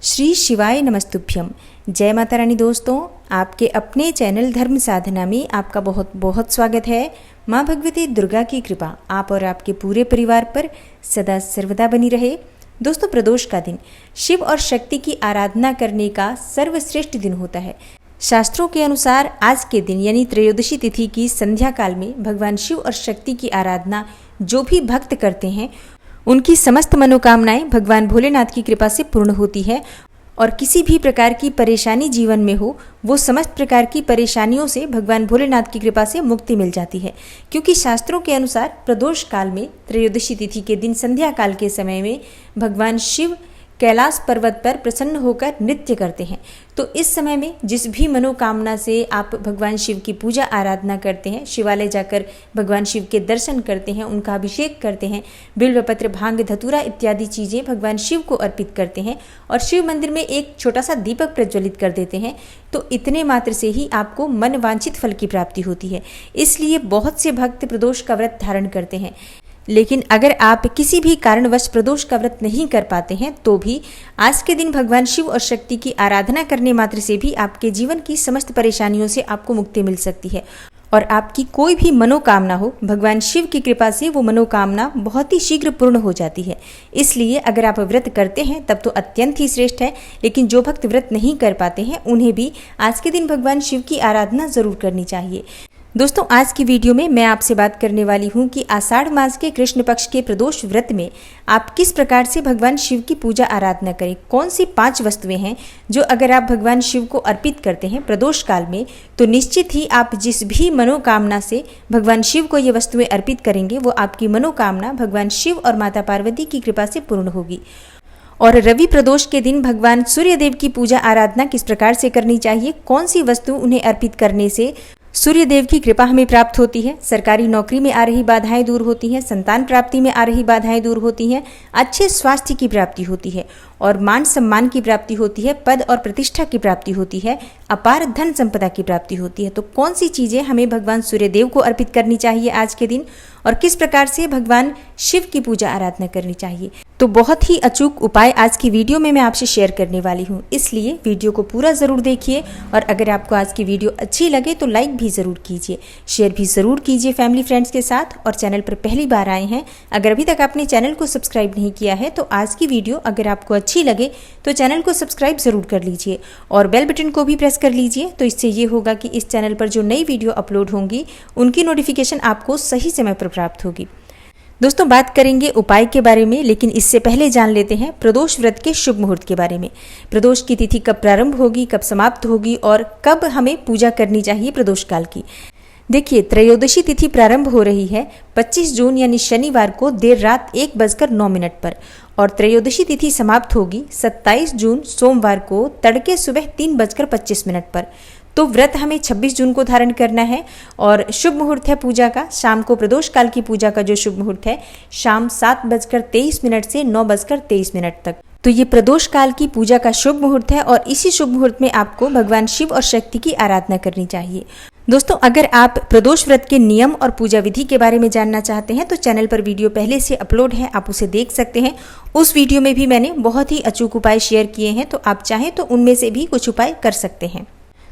श्री शिवाय नमस्तुभ्यम। जय माता रानी। दोस्तों, आपके अपने चैनल धर्म साधना में आपका बहुत बहुत स्वागत है। माँ भगवती दुर्गा की कृपा आप और आपके पूरे परिवार पर सदा सर्वदा बनी रहे। दोस्तों, प्रदोष का दिन शिव और शक्ति की आराधना करने का सर्वश्रेष्ठ दिन होता है। शास्त्रों के अनुसार आज के दिन यानी त्रयोदशी तिथि की संध्या काल में भगवान शिव और शक्ति की आराधना जो भी भक्त करते हैं उनकी समस्त मनोकामनाएं भगवान भोलेनाथ की कृपा से पूर्ण होती है और किसी भी प्रकार की परेशानी जीवन में हो वो समस्त प्रकार की परेशानियों से भगवान भोलेनाथ की कृपा से मुक्ति मिल जाती है। क्योंकि शास्त्रों के अनुसार प्रदोष काल में त्रयोदशी तिथि के दिन संध्या काल के समय में भगवान शिव कैलाश पर्वत पर प्रसन्न होकर नृत्य करते हैं। तो इस समय में जिस भी मनोकामना से आप भगवान शिव की पूजा आराधना करते हैं, शिवालय जाकर भगवान शिव के दर्शन करते हैं, उनका अभिषेक करते हैं, बिल्वपत्र, भांग, धतूरा इत्यादि चीज़ें भगवान शिव को अर्पित करते हैं और शिव मंदिर में एक छोटा सा दीपक प्रज्वलित कर देते हैं, तो इतने मात्र से ही आपको मन वांछित फल की प्राप्ति होती है। इसलिए बहुत से भक्त प्रदोष का व्रत धारण करते हैं। लेकिन अगर आप किसी भी कारणवश प्रदोष का व्रत नहीं कर पाते हैं तो भी आज के दिन भगवान शिव और शक्ति की आराधना करने मात्र से भी आपके जीवन की समस्त परेशानियों से आपको मुक्ति मिल सकती है और आपकी कोई भी मनोकामना हो भगवान शिव की कृपा से वो मनोकामना बहुत ही शीघ्र पूर्ण हो जाती है। इसलिए अगर आप व्रत करते हैं तब तो अत्यंत ही श्रेष्ठ है, लेकिन जो भक्त व्रत नहीं कर पाते हैं उन्हें भी आज के दिन भगवान शिव की आराधना जरूर करनी चाहिए। दोस्तों, आज की वीडियो में मैं आपसे बात करने वाली हूँ कि आषाढ़ मास के कृष्ण पक्ष के प्रदोष व्रत में आप किस प्रकार से भगवान शिव की पूजा आराधना करें। कौन सी 5 वस्तुएं हैं जो अगर आप भगवान शिव को अर्पित करते हैं प्रदोष काल में तो निश्चित ही आप जिस भी मनोकामना से भगवान शिव को ये वस्तुएं अर्पित करेंगे वो आपकी मनोकामना भगवान शिव और माता पार्वती की कृपा से पूर्ण होगी। और रवि प्रदोष के दिन भगवान सूर्यदेव की पूजा आराधना किस प्रकार से करनी चाहिए, कौन सी वस्तु उन्हें अर्पित करने से सूर्यदेव की कृपा हमें प्राप्त होती है, सरकारी नौकरी में आ रही बाधाएं दूर होती हैं, संतान प्राप्ति में आ रही बाधाएं दूर होती हैं, अच्छे स्वास्थ्य की प्राप्ति होती है और मान सम्मान की प्राप्ति होती है, पद और प्रतिष्ठा की प्राप्ति होती है, अपार धन संपदा की प्राप्ति होती है। तो कौन सी चीज़ें हमें भगवान सूर्यदेव को अर्पित करनी चाहिए आज के दिन और किस प्रकार से भगवान शिव की पूजा आराधना करनी चाहिए, तो बहुत ही अचूक उपाय आज की वीडियो में मैं आपसे शेयर करने वाली हूँ। इसलिए वीडियो को पूरा ज़रूर देखिए और अगर आपको आज की वीडियो अच्छी लगे तो लाइक भी ज़रूर कीजिए, शेयर भी ज़रूर कीजिए फैमिली फ्रेंड्स के साथ। और चैनल पर पहली बार आए हैं, अगर अभी तक आपने चैनल को सब्सक्राइब नहीं किया है तो आज की वीडियो अगर आपको अच्छी लगे तो चैनल को सब्सक्राइब ज़रूर कर लीजिए और बेल बटन को भी प्रेस कर लीजिए। तो इससे ये होगा कि इस चैनल पर जो नई वीडियो अपलोड होंगी उनकी नोटिफिकेशन आपको सही समय पर प्राप्त होगी। दोस्तों, बात करेंगे उपाय के बारे में, लेकिन इससे पहले जान लेते हैं प्रदोष व्रत के शुभ मुहूर्त के बारे में। प्रदोष की तिथि कब प्रारंभ होगी, कब समाप्त होगी और कब हमें पूजा करनी चाहिए प्रदोष काल की। देखिए, त्रयोदशी तिथि प्रारंभ हो रही है 25 जून यानी शनिवार को देर रात 1:09 पर और त्रयोदशी तिथि समाप्त होगी 27 जून सोमवार को तड़के सुबह 3:25 पर। तो व्रत हमें 26 जून को धारण करना है और शुभ मुहूर्त है पूजा का शाम को। प्रदोष काल की पूजा का जो शुभ मुहूर्त है शाम 7:23 से 9:23 तक। तो ये प्रदोष काल की पूजा का शुभ मुहूर्त है और इसी शुभ मुहूर्त में आपको भगवान शिव और शक्ति की आराधना करनी चाहिए। दोस्तों, अगर आप प्रदोष व्रत के नियम और पूजा विधि के बारे में जानना चाहते हैं तो चैनल पर वीडियो पहले से अपलोड है, आप उसे देख सकते हैं। उस वीडियो में भी मैंने बहुत ही अचूक उपाय शेयर किए हैं, तो आप चाहें तो उनमें से भी कुछ उपाय कर सकते हैं।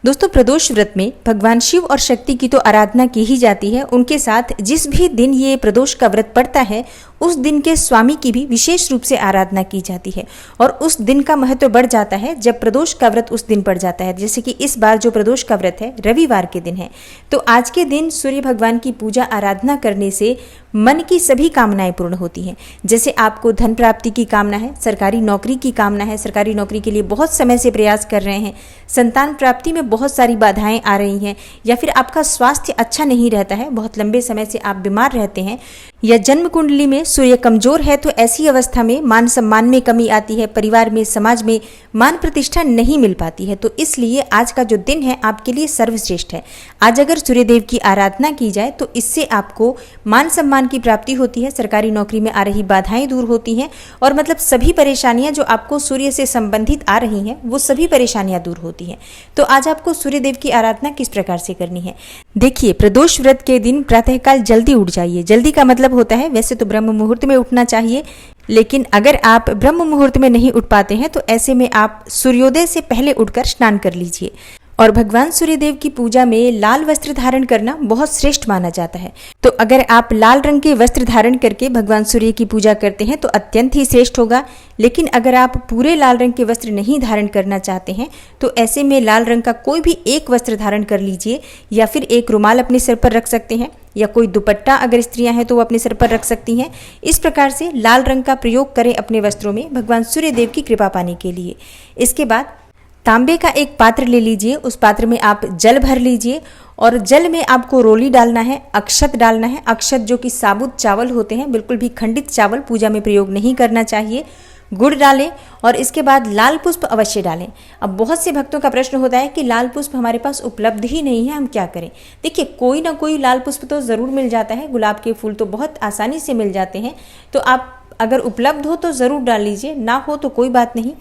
दोस्तों, प्रदोष व्रत में भगवान शिव और शक्ति की तो आराधना की ही जाती है, उनके साथ जिस भी दिन ये प्रदोष का व्रत पड़ता है उस दिन के स्वामी की भी विशेष रूप से आराधना की जाती है और उस दिन का महत्व बढ़ जाता है जब प्रदोष का व्रत उस दिन पड़ जाता है। जैसे कि इस बार जो प्रदोष का व्रत है रविवार के दिन है, तो आज के दिन सूर्य भगवान की पूजा आराधना करने से मन की सभी कामनाएं पूर्ण होती हैं। जैसे आपको धन प्राप्ति की कामना है, सरकारी नौकरी की कामना है, सरकारी नौकरी के लिए बहुत समय से प्रयास कर रहे हैं, संतान प्राप्ति में बहुत सारी बाधाएं आ रही हैं, या फिर आपका स्वास्थ्य अच्छा नहीं रहता है, बहुत लंबे समय से आप बीमार रहते हैं, या जन्म कुंडली में सूर्य कमजोर है, तो ऐसी अवस्था में मान सम्मान में कमी आती है, परिवार में समाज में मान प्रतिष्ठा नहीं मिल पाती है। तो इसलिए आज का जो दिन है आपके लिए सर्वश्रेष्ठ है। आज अगर सूर्यदेव की आराधना की जाए तो इससे आपको मान सम्मान की प्राप्ति होती है, सरकारी नौकरी में आ रही बाधाएं दूर होती हैं और मतलब सभी परेशानियां जो आपको सूर्य से संबंधित आ रही हैं वो सभी परेशानियां दूर होती हैं। तो आज आपको सूर्यदेव की आराधना किस प्रकार से करनी है, देखिए। प्रदोष व्रत के दिन प्रातःकाल जल्दी उठ जाइए। जल्दी का मतलब होता है वैसे तो ब्रह्म मुहूर्त में उठना चाहिए, लेकिन अगर आप ब्रह्म मुहूर्त में नहीं उठ पाते हैं तो ऐसे में आप सूर्योदय से पहले उठकर स्नान कर लीजिए। और भगवान सूर्यदेव की पूजा में लाल वस्त्र धारण करना बहुत श्रेष्ठ माना जाता है। तो अगर आप लाल रंग के वस्त्र धारण करके भगवान सूर्य की पूजा करते हैं तो अत्यंत ही श्रेष्ठ होगा। लेकिन अगर आप पूरे लाल रंग के वस्त्र नहीं धारण करना चाहते हैं तो ऐसे में लाल रंग का कोई भी एक वस्त्र धारण कर लीजिए, या फिर एक रुमाल अपने सिर पर रख सकते हैं, या कोई दुपट्टा अगर स्त्रियां हैं तो वो अपने सिर पर रख सकती हैं। इस प्रकार से लाल रंग का प्रयोग करें अपने वस्त्रों में भगवान सूर्यदेव की कृपा पाने के लिए। इसके बाद तांबे का एक पात्र ले लीजिए, उस पात्र में आप जल भर लीजिए और जल में आपको रोली डालना है, अक्षत डालना है। अक्षत जो कि साबुत चावल होते हैं, बिल्कुल भी खंडित चावल पूजा में प्रयोग नहीं करना चाहिए। गुड़ डालें और इसके बाद लाल पुष्प अवश्य डालें। अब बहुत से भक्तों का प्रश्न होता है कि लाल पुष्प हमारे पास उपलब्ध ही नहीं है, हम क्या करें। देखिए, कोई ना कोई लाल पुष्प तो ज़रूर मिल जाता है, गुलाब के फूल तो बहुत आसानी से मिल जाते हैं। तो आप अगर उपलब्ध हो तो ज़रूर डाल लीजिए, ना हो तो कोई बात नहीं।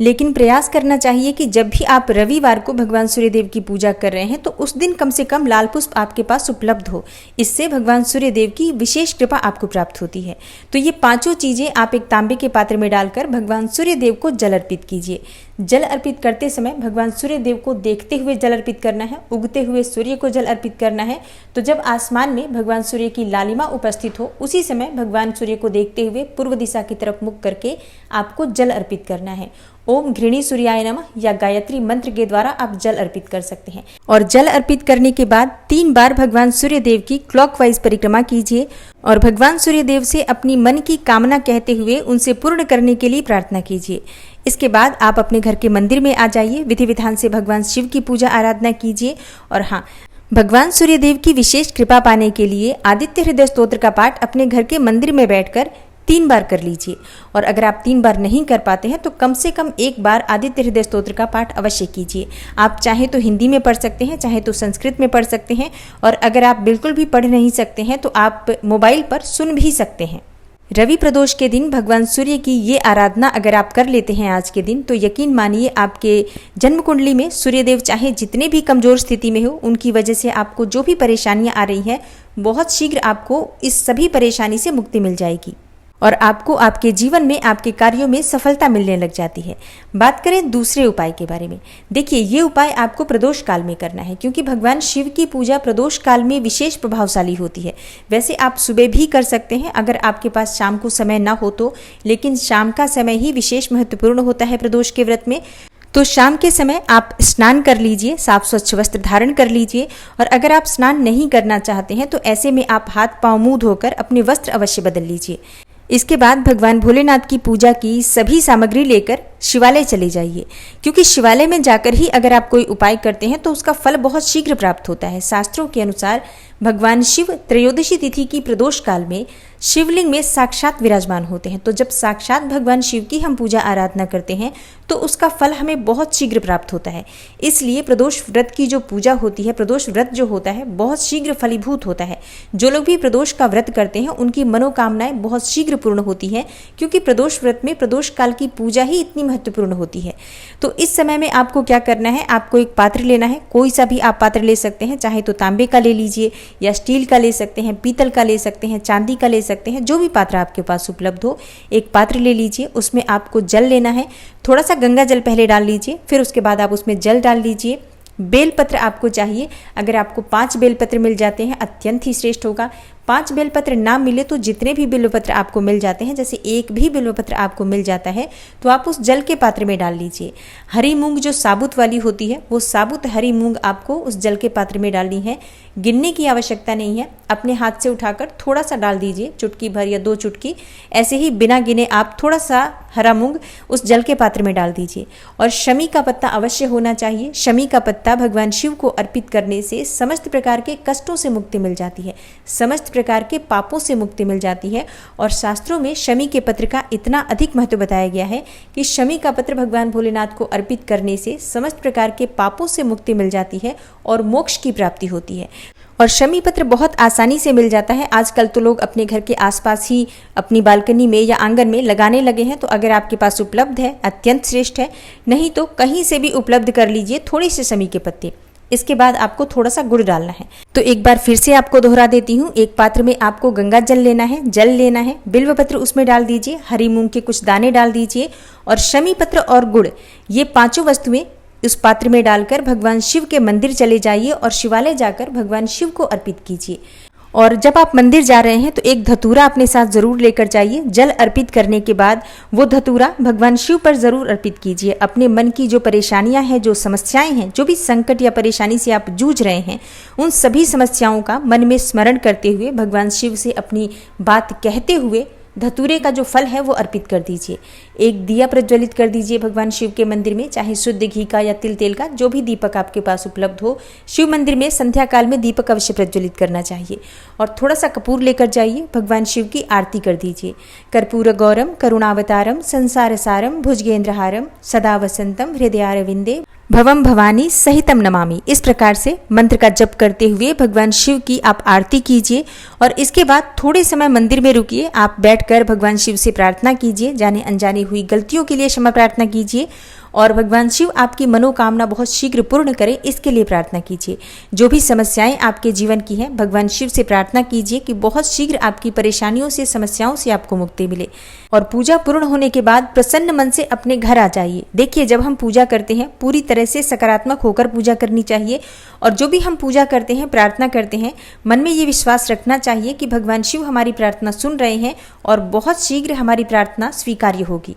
लेकिन प्रयास करना चाहिए कि जब भी आप रविवार को भगवान सूर्यदेव की पूजा कर रहे हैं तो उस दिन कम से कम लाल पुष्प आपके पास उपलब्ध हो। इससे भगवान सूर्यदेव की विशेष कृपा आपको प्राप्त होती है। तो ये पांचों चीज़ें आप एक तांबे के पात्र में डालकर भगवान सूर्यदेव को जल अर्पित कीजिए। जल अर्पित करते समय भगवान सूर्यदेव को देखते हुए जल अर्पित करना है, उगते हुए सूर्य को जल अर्पित करना है। तो जब आसमान में भगवान सूर्य की लालिमा उपस्थित हो उसी समय भगवान सूर्य को देखते हुए पूर्व दिशा की तरफ मुख करके आपको जल अर्पित करना है। ओम घृणी सूर्याय नमः या गायत्री मंत्र के द्वारा आप जल अर्पित कर सकते हैं। और जल अर्पित करने के बाद 3 बार भगवान सूर्यदेव की क्लॉकवाइज परिक्रमा कीजिए और भगवान सूर्यदेव से अपनी मन की कामना कहते हुए उनसे पूर्ण करने के लिए प्रार्थना कीजिए। इसके बाद आप अपने घर के मंदिर में आ जाइए, विधि विधान से भगवान शिव की पूजा आराधना कीजिए। और हाँ, भगवान सूर्यदेव की विशेष कृपा पाने के लिए आदित्य हृदय स्तोत्र का पाठ अपने घर के मंदिर में बैठकर 3 बार कर लीजिए। और अगर आप 3 बार नहीं कर पाते हैं तो कम से कम 1 बार आदित्य हृदय स्तोत्र का पाठ अवश्य कीजिए। आप चाहे तो हिंदी में पढ़ सकते हैं, चाहे तो संस्कृत में पढ़ सकते हैं, और अगर आप बिल्कुल भी पढ़ नहीं सकते हैं तो आप मोबाइल पर सुन भी सकते हैं। रवि प्रदोष के दिन भगवान सूर्य की ये आराधना अगर आप कर लेते हैं आज के दिन, तो यकीन मानिए आपके जन्म कुंडली में सूर्यदेव चाहे जितने भी कमजोर स्थिति में हो, उनकी वजह से आपको जो भी परेशानियां आ रही हैं, बहुत शीघ्र आपको इस सभी परेशानी से मुक्ति मिल जाएगी और आपको आपके जीवन में आपके कार्यों में सफलता मिलने लग जाती है। बात करें दूसरे उपाय के बारे में। देखिए, ये उपाय आपको प्रदोष काल में करना है, क्योंकि भगवान शिव की पूजा प्रदोष काल में विशेष प्रभावशाली होती है। वैसे आप सुबह भी कर सकते हैं अगर आपके पास शाम को समय ना हो तो, लेकिन शाम का समय ही विशेष महत्वपूर्ण होता है प्रदोष के व्रत में। तो शाम के समय आप स्नान कर लीजिए, साफ स्वच्छ वस्त्र धारण कर लीजिए। और अगर आप स्नान नहीं करना चाहते हैं तो ऐसे में आप हाथ पांव मुंह धोकर अपने वस्त्र अवश्य बदल लीजिए। इसके बाद भगवान भोलेनाथ की पूजा की सभी सामग्री लेकर शिवालय चले जाइए, क्योंकि शिवालय में जाकर ही अगर आप कोई उपाय करते हैं तो उसका फल बहुत शीघ्र प्राप्त होता है। शास्त्रों के अनुसार भगवान शिव त्रयोदशी तिथि की प्रदोष काल में शिवलिंग में साक्षात विराजमान होते हैं। तो जब साक्षात भगवान शिव की हम पूजा आराधना करते हैं तो उसका फल हमें बहुत शीघ्र प्राप्त होता है। इसलिए प्रदोष व्रत की जो पूजा होती है, प्रदोष व्रत जो होता है, बहुत शीघ्र फलीभूत होता है। जो लोग भी प्रदोष का व्रत करते हैं उनकी मनोकामनाएं बहुत शीघ्र पूर्ण होती हैं, क्योंकि प्रदोष व्रत में प्रदोष काल की पूजा ही इतनी महत्वपूर्ण होती है। तो इस समय में आपको क्या करना है, आपको एक पात्र लेना है। कोई सा भी आप पात्र ले सकते हैं, चाहे तो तांबे का ले लीजिए या स्टील का ले सकते हैं, पीतल का ले सकते हैं, चांदी का ले सकते हैं, जो भी पात्र आपके पास उपलब्ध हो। एक पात्र ले लीजिए, उसमें आपको जल लेना है। थोड़ा सा गंगा जल पहले डाल लीजिए, फिर उसके बाद आप उसमें जल डाल लीजिए। बेलपत्र आपको चाहिए, अगर आपको 5 बेलपत्र मिल जाते हैं अत्यंत ही श्रेष्ठ होगा। 5 बेलपत्र ना मिले तो जितने भी बिल्वपत्र आपको मिल जाते हैं, जैसे एक भी बिल्वपत्र आपको मिल जाता है तो आप उस जल के पात्र में डाल लीजिए। हरी मूंग जो साबुत वाली होती है, वो साबुत हरी मूंग आपको उस जल के पात्र में डालनी है। गिनने की आवश्यकता नहीं है, अपने हाथ से उठाकर थोड़ा सा डाल दीजिए, चुटकी भर या 2 चुटकी, ऐसे ही बिना गिने आप थोड़ा सा हरा मूंग उस जल के पात्र में डाल दीजिए। और शमी का पत्ता अवश्य होना चाहिए। शमी का पत्ता भगवान शिव को अर्पित करने से समस्त प्रकार के कष्टों से मुक्ति मिल जाती है, समस्त प्रकार के पापों से मुक्ति मिल जाती है। और शास्त्रों में शमी के पत्र का इतना अधिक महत्व बताया गया है कि शमी का पत्र भगवान भोलेनाथ को अर्पित करने से समस्त प्रकार के पापों से मुक्ति मिल जाती है और मोक्ष की प्राप्ति होती है। और शमी पत्र बहुत आसानी से मिल जाता है। आजकल तो लोग अपने घर के आसपास ही अपनी बालकनी में या आंगन में लगाने लगे हैं। तो अगर आपके पास उपलब्ध है अत्यंत श्रेष्ठ है, नहीं तो कहीं से भी उपलब्ध कर लीजिए थोड़े से शमी के पत्ते। इसके बाद आपको थोड़ा सा गुड़ डालना है। तो एक बार फिर से आपको दोहरा देती हूँ, एक पात्र में आपको गंगा जल लेना है, बिल्व पत्र उसमें डाल दीजिए, हरी मूंग के कुछ दाने डाल दीजिए और शमी पत्र और गुड़, ये पांचों वस्तुएं उस पात्र में डालकर भगवान शिव के मंदिर चले जाइए और शिवालय जाकर भगवान शिव को अर्पित कीजिए। और जब आप मंदिर जा रहे हैं तो एक धतूरा अपने साथ जरूर लेकर जाइए। जल अर्पित करने के बाद वो धतूरा भगवान शिव पर जरूर अर्पित कीजिए। अपने मन की जो परेशानियां हैं, जो समस्याएं हैं, जो भी संकट या परेशानी से आप जूझ रहे हैं, उन सभी समस्याओं का मन में स्मरण करते हुए भगवान शिव से अपनी बात कहते हुए धतूरे का जो फल है वो अर्पित कर दीजिए। एक दिया प्रज्वलित कर दीजिए भगवान शिव के मंदिर में, चाहे शुद्ध घी का या तिल तेल का, जो भी दीपक आपके पास उपलब्ध हो। शिव मंदिर में संध्या काल में दीपक अवश्य प्रज्वलित करना चाहिए। और थोड़ा सा कपूर लेकर जाइए, भगवान शिव की आरती कर दीजिए। कर्पूर गौरम करुणावतारम संसार सारम भुजगेंद्रहारम सदा वसंतम हृदयारविंदे भवम भवानी सहितम नमामि। इस प्रकार से मंत्र का जप करते हुए भगवान शिव की आप आरती कीजिए और इसके बाद थोड़े समय मंदिर में रुकिए। आप बैठकर भगवान शिव से प्रार्थना कीजिए, जाने अनजाने हुई गलतियों के लिए क्षमा प्रार्थना कीजिए और भगवान शिव आपकी मनोकामना बहुत शीघ्र पूर्ण करें, इसके लिए प्रार्थना कीजिए। जो भी समस्याएं आपके जीवन की हैं, भगवान शिव से प्रार्थना कीजिए कि बहुत शीघ्र आपकी परेशानियों से, समस्याओं से आपको मुक्ति मिले। और पूजा पूर्ण होने के बाद प्रसन्न मन से अपने घर आ जाइए। देखिए, जब हम पूजा करते हैं पूरी तरह से सकारात्मक होकर पूजा करनी चाहिए और जो भी हम पूजा करते हैं, प्रार्थना करते हैं, मन में ये विश्वास रखना चाहिए कि भगवान शिव हमारी प्रार्थना सुन रहे हैं और बहुत शीघ्र हमारी प्रार्थना स्वीकार्य होगी।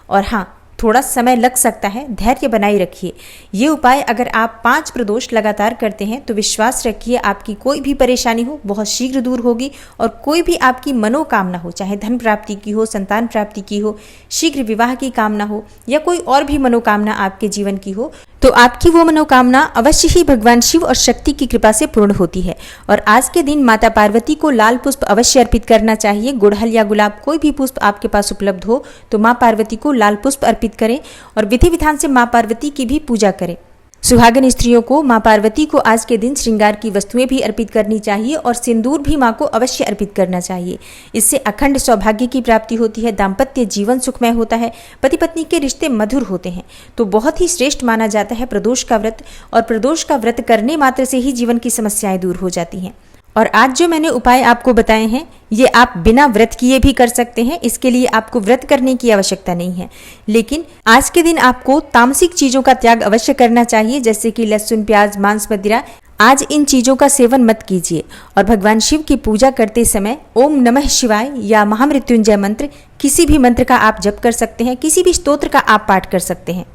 और हाँ, थोड़ा समय लग सकता है, धैर्य बनाए रखिए। ये उपाय अगर आप 5 प्रदोष लगातार करते हैं तो विश्वास रखिए आपकी कोई भी परेशानी हो बहुत शीघ्र दूर होगी और कोई भी आपकी मनोकामना हो, चाहे धन प्राप्ति की हो, संतान प्राप्ति की हो, शीघ्र विवाह की कामना हो या कोई और भी मनोकामना आपके जीवन की हो, तो आपकी वो मनोकामना अवश्य ही भगवान शिव और शक्ति की कृपा से पूर्ण होती है। और आज के दिन माता पार्वती को लाल पुष्प अवश्य अर्पित करना चाहिए। गुड़हल या गुलाब कोई भी पुष्प आपके पास उपलब्ध हो तो माँ पार्वती को लाल पुष्प अर्पित करें और विधि विधान से माँ पार्वती की भी पूजा करें। सुहागन स्त्रियों को माँ पार्वती को आज के दिन श्रृंगार की वस्तुएं भी अर्पित करनी चाहिए और सिंदूर भी माँ को अवश्य अर्पित करना चाहिए। इससे अखंड सौभाग्य की प्राप्ति होती है, दाम्पत्य जीवन सुखमय होता है, पति पत्नी के रिश्ते मधुर होते हैं। तो बहुत ही श्रेष्ठ माना जाता है प्रदोष का व्रत और प्रदोष का व्रत करने मात्र से ही जीवन की समस्याएं दूर हो जाती हैं। और आज जो मैंने उपाय आपको बताए हैं ये आप बिना व्रत किए भी कर सकते हैं, इसके लिए आपको व्रत करने की आवश्यकता नहीं है। लेकिन आज के दिन आपको तामसिक चीजों का त्याग अवश्य करना चाहिए, जैसे कि लहसुन, प्याज, मांस, मदिरा। आज इन चीजों का सेवन मत कीजिए और भगवान शिव की पूजा करते समय ओम नमः शिवाय या महामृत्युंजय मंत्र, किसी भी मंत्र का आप जप कर सकते हैं, किसी भी स्तोत्र का आप पाठ कर सकते हैं।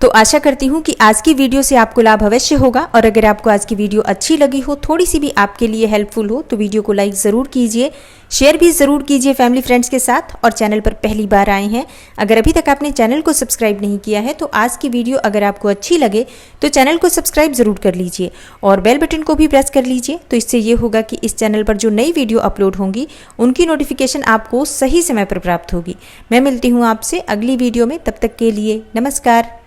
तो आशा करती हूँ कि आज की वीडियो से आपको लाभ अवश्य होगा और अगर आपको आज की वीडियो अच्छी लगी हो, थोड़ी सी भी आपके लिए हेल्पफुल हो, तो वीडियो को लाइक ज़रूर कीजिए, शेयर भी ज़रूर कीजिए फैमिली फ्रेंड्स के साथ। और चैनल पर पहली बार आए हैं, अगर अभी तक आपने चैनल को सब्सक्राइब नहीं किया है तो आज की वीडियो अगर आपको अच्छी लगे तो चैनल को सब्सक्राइब ज़रूर कर लीजिए और बेल बटन को भी प्रेस कर लीजिए। तो इससे ये होगा कि इस चैनल पर जो नई वीडियो अपलोड होंगी उनकी नोटिफिकेशन आपको सही समय पर प्राप्त होगी। मैं मिलती हूँ आपसे अगली वीडियो में, तब तक के लिए नमस्कार।